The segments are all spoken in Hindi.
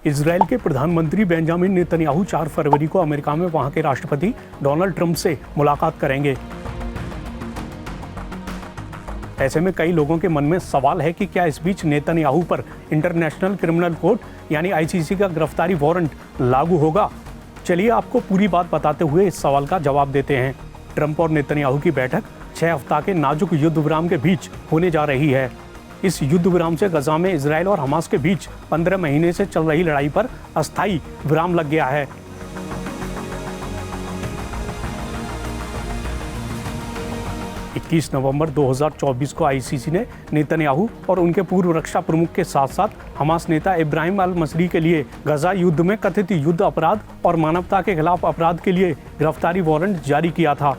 इजराइल के प्रधानमंत्री बेंजामिन नेतन्याहू 4 फरवरी को अमेरिका में वहां के राष्ट्रपति डोनाल्ड ट्रंप से मुलाकात करेंगे। ऐसे में कई लोगों के मन में सवाल है कि क्या इस बीच नेतन्याहू पर इंटरनेशनल क्रिमिनल कोर्ट यानी आईसीसी का गिरफ्तारी वारंट लागू होगा। चलिए आपको पूरी बात बताते हुए इस सवाल का जवाब देते हैं। ट्रंप और नेतन्याहू की बैठक 6 हफ्ता के नाजुक युद्ध विराम के बीच होने जा रही है। इस युद्ध विराम से गजा में इजराइल और हमास के बीच 15 महीने से चल रही लड़ाई पर अस्थायी विराम लग गया है। नवंबर 2024 को आईसीसी ने नेतन्याहू और उनके पूर्व रक्षा प्रमुख के साथ साथ हमास नेता इब्राहिम अल मसरी के लिए गजा युद्ध में कथित युद्ध अपराध और मानवता के खिलाफ अपराध के लिए गिरफ्तारी वारंट जारी किया था।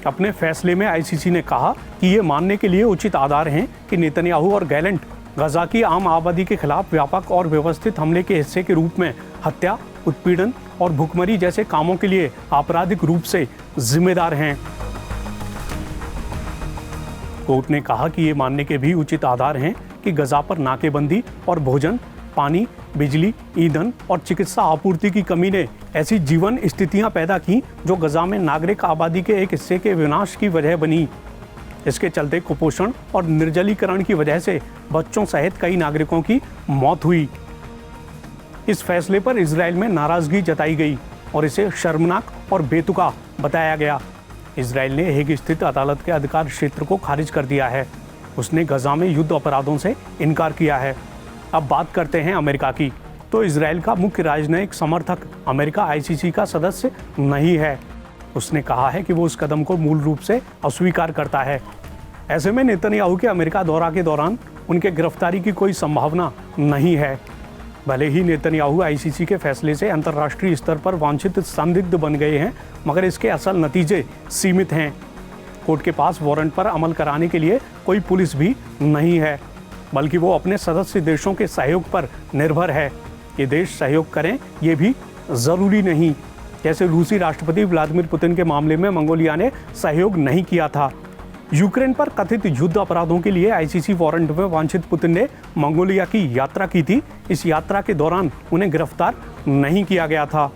अपने फैसले में आईसीसी ने कहा कि ये मानने के लिए उचित आधार हैं कि नेतन्याहू और गैलेंट गजा की आम आबादी के खिलाफ व्यापक और व्यवस्थित हमले के हिस्से के रूप में हत्या, उत्पीड़न और भुखमरी जैसे कामों के लिए आपराधिक रूप से जिम्मेदार हैं। कोर्ट ने कहा कि ये मानने के भी उचित आधार हैं कि गजा पर नाकेबंदी और भोजन, पानी, बिजली, ईंधन और चिकित्सा आपूर्ति की कमी ने ऐसी जीवन स्थितियां पैदा की जो गजा में नागरिक आबादी के एक हिस्से के विनाश की वजह बनी। इसके चलते कुपोषण और निर्जलीकरण की वजह से बच्चों सहित कई नागरिकों की मौत हुई। इस फैसले पर इजराइल में नाराजगी जताई गई और इसे शर्मनाक और बेतुका बताया गया। इजराइल ने हेग स्थित अदालत के अधिकार क्षेत्र को खारिज कर दिया है। उसने गजा में युद्ध अपराधों से इनकार किया है। अब बात करते हैं अमेरिका की। तो इजराइल का मुख्य राजनयिक समर्थक अमेरिका आईसीसी का सदस्य नहीं है। उसने कहा है कि वो इस कदम को मूल रूप से अस्वीकार करता है। ऐसे में नेतन्याहू के अमेरिका दौरा के दौरान उनके गिरफ्तारी की कोई संभावना नहीं है। भले ही नेतन्याहू आईसीसी के फैसले से अंतर्राष्ट्रीय स्तर पर वांछित संदिग्ध बन गए हैं, मगर इसके असल नतीजे सीमित हैं। कोर्ट के पास वारंट पर अमल कराने के लिए कोई पुलिस भी नहीं है, बल्कि वो अपने सदस्य देशों के सहयोग पर निर्भर है। ये देश सहयोग करें ये भी ज़रूरी नहीं। जैसे रूसी राष्ट्रपति व्लादिमीर पुतिन के मामले में मंगोलिया ने सहयोग नहीं किया था। यूक्रेन पर कथित युद्ध अपराधों के लिए आईसीसी वारंट में वांछित पुतिन ने मंगोलिया की यात्रा की थी। इस यात्रा के दौरान उन्हें गिरफ्तार नहीं किया गया था।